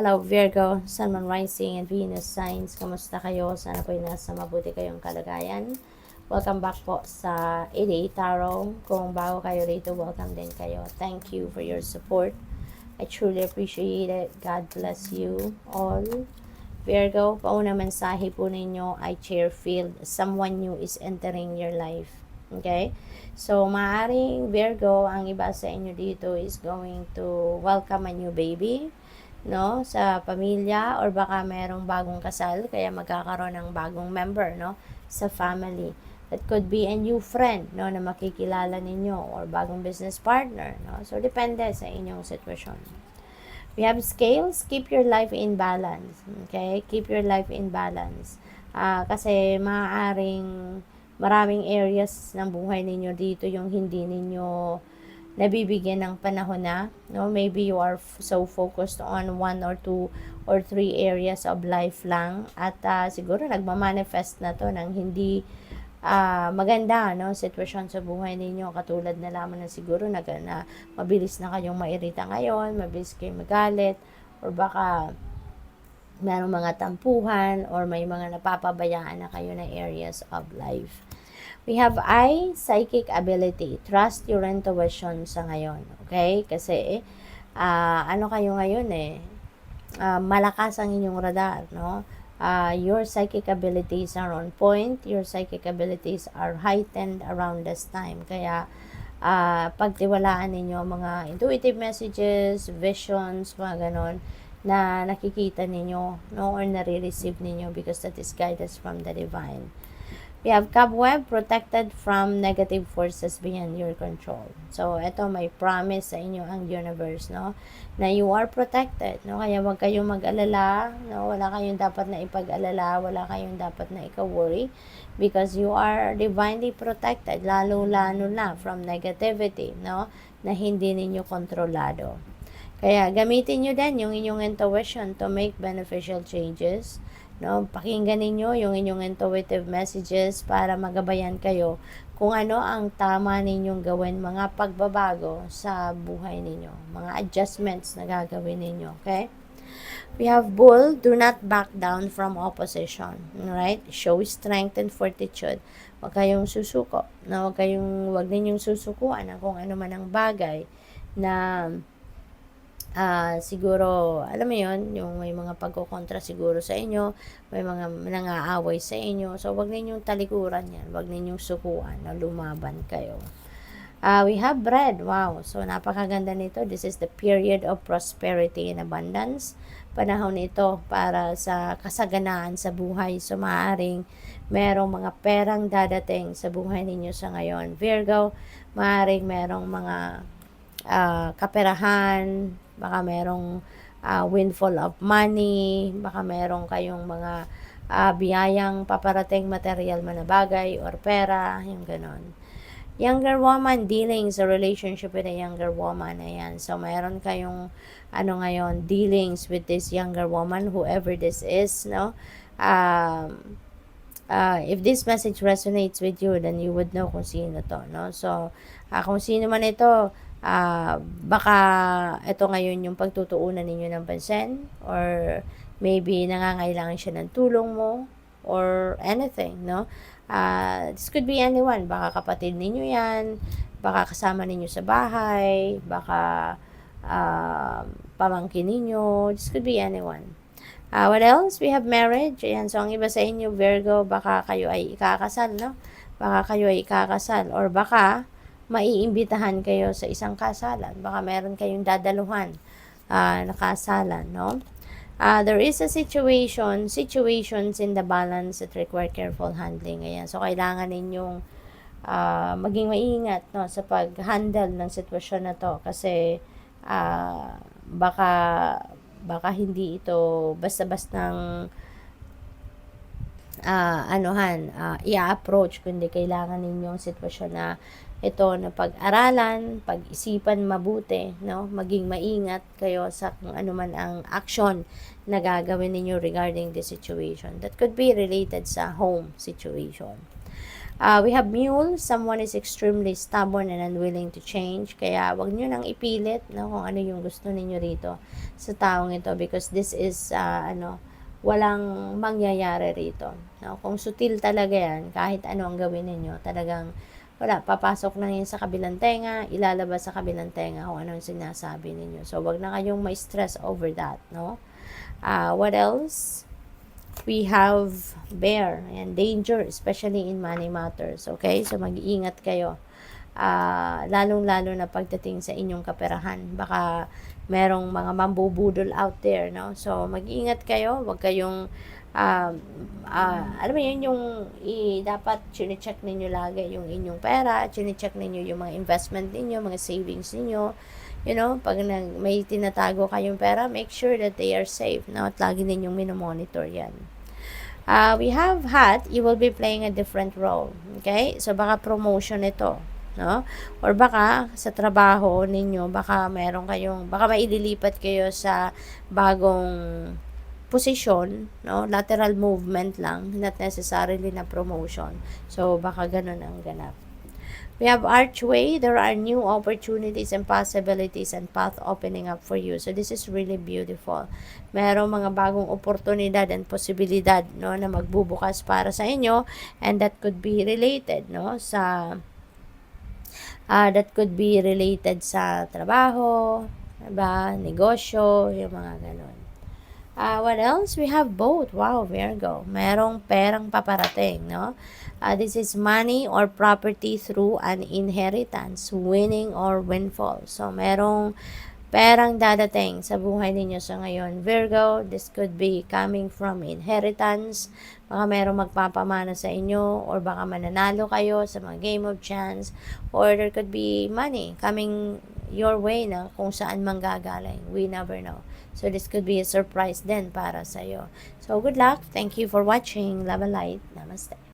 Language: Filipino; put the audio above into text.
Hello Virgo, Sun, Moon, Rising, and Venus signs. Kamusta kayo? Sana po'y nasa mabuti kayong kalagayan. Welcome back po sa A-Day Tarot. Kung bago kayo rito, welcome din kayo. Thank you for your support. I truly appreciate it. God bless you all. Virgo, pauna mensahe po ninyo ay Chairfield. Someone new is entering your life. Okay? So, maaring Virgo, ang iba sa inyo dito is going to welcome a new baby, no, sa pamilya, or baka merong bagong kasal kaya magkakaroon ng bagong member, no, sa family. That could be a new friend, no, na makikilala ninyo, or bagong business partner, no. So depende sa inyong sitwasyon. We have scales. Keep your life in balance. Okay? Keep your life in balance. Kasi maaaring maraming areas ng buhay ninyo dito yung hindi ninyo nabibigyan ng panahon na, no? Maybe you are so focused on 1 or 2 or 3 areas of life lang, at siguro nagmamanifest na to ng hindi maganda, no, sitwasyon sa buhay ninyo, katulad na lamang na siguro na mabilis na kayong mairita ngayon, mabilis kayong magalit, or baka merong mga tampuhan, or may mga napapabayaan na kayo na areas of life. We have psychic ability. Trust your intuition sa ngayon. Okay? Kasi, ano kayo ngayon malakas ang inyong radar, no? Your psychic abilities are on point. Your psychic abilities are heightened around this time. Kaya, pagtiwalaan ninyo mga intuitive messages, visions, mga ganon, na nakikita ninyo, no, or nare-receive ninyo, because that is guidance from the divine. We have cobweb, protected from negative forces beyond your control. So, ito, may promise sa inyo ang universe, no? Na you are protected, no? Kaya wag kayong mag-alala, no? Wala kayong dapat na ipag-alala, wala kayong dapat na ika-worry, because you are divinely protected, lalo-lalo na from negativity, no? Na hindi ninyo kontrolado. Kaya, gamitin nyo din yung inyong intuition to make beneficial changes, no? Pakinggan ninyo yung inyong intuitive messages para magabayan kayo kung ano ang tama ninyong gawin, mga pagbabago sa buhay ninyo, mga adjustments na gagawin ninyo, okay? We have bull. Do not back down from opposition, right? Show strength and fortitude. Huwag kayong susuko, no? Huwag ninyong susukuan ng kung ano man ang bagay na siguro, alam mo yun, yung may mga pagkukontra siguro sa inyo, may mga nangaaway sa inyo. So, wag ninyong talikuran yan. Wag ninyong sukuan na lumaban kayo. We have bread. Wow. So, napakaganda nito. This is the period of prosperity and abundance. Panahon ito para sa kasaganaan sa buhay. So, maaaring merong mga perang dadating sa buhay ninyo sa ngayon. Virgo, maaaring merong mga kaperahan, baka merong windfall of money, baka merong kayong mga biyayang paparating, material man na bagay or pera, yung ganon. Younger woman, dealing sa relationship with a younger woman, ayan. So, mayroon kayong ngayon, dealings with this younger woman, whoever this is, no? If this message resonates with you, then you would know kung sino to, no? So, kung sino man ito, baka ito ngayon yung pagtutuunan ninyo ng pansin, or maybe nangangailangan siya ng tulong mo, or anything, no? This could be anyone. Baka kapatid ninyo yan, baka kasama ninyo sa bahay, baka pamangkin ninyo. This could be anyone. What else? We have marriage. Ayan, so ang iba sa inyo, Virgo, baka kayo ay ikakasal, no? Baka kayo ay ikakasal, or baka maiimbitahan kayo sa isang kasalan. Baka meron kayong dadaluhan na kasalan, no? There is a situations in the balance that require careful handling. Ayan. So, kailangan ninyong maging maingat, no, sa pag-handle ng sitwasyon na to. Kasi, baka hindi ito basta-bastang i-approach, kundi kailangan ninyong sitwasyon na ito na pag-aralan, pag-isipan mabuti, no? Maging maingat kayo sa kung ano man ang action na gagawin ninyo regarding the situation. That could be related sa home situation. We have Mule. Someone is extremely stubborn and unwilling to change. Kaya wag nyo nang ipilit, no, kung ano yung gusto ninyo rito sa taong ito, because this is, walang mangyayari rito. No? Kung sutil talaga yan, kahit ano ang gawin ninyo, talagang wala, papasok na yun sa kabilang tenga, ilalabas sa kabilang tenga kung ano yung sinasabi ninyo. So, wag na kayong may stress over that, no? What else? We have bear and danger, especially in money matters. Okay? So, mag-iingat kayo. Lalong-lalo na pagdating sa inyong kaperahan. Baka merong mga mambubudol out there, no? So, mag-iingat kayo. Huwag kayong, alam mo yun, yung dapat chine-check ninyo lagi yung inyong pera, chine-check ninyo yung mga investment ninyo, mga savings ninyo. You know, pag may tinatago kayong pera, make sure that they are safe, no? At lagi ninyong minomonitor yan. We have hat, you will be playing a different role. Okay? So, baka promotion ito, no? Or baka sa trabaho ninyo, baka maililipat kayo sa bagong posisyon, no? Lateral movement lang, not necessarily na promotion. So, baka ganun ang ganap. We have archway. There are new opportunities and possibilities and path opening up for you. So, this is really beautiful. Merong mga bagong oportunidad and posibilidad, no, na magbubukas para sa inyo, and that could be related, no, sa trabaho, diba? Negosyo, yung mga ganun. What else? We have both. Wow, Virgo. Merong perang paparating, no? This is money or property through an inheritance, winning or windfall. So, merong perang dadating sa buhay ninyo sa ngayon. Virgo, this could be coming from inheritance. Baka merong magpapamana sa inyo, or baka mananalo kayo sa mga game of chance, or there could be money coming your way na kung saan manggagaling. We never know. So, this could be a surprise din para sa'yo. So, good luck. Thank you for watching. Love and light. Namaste.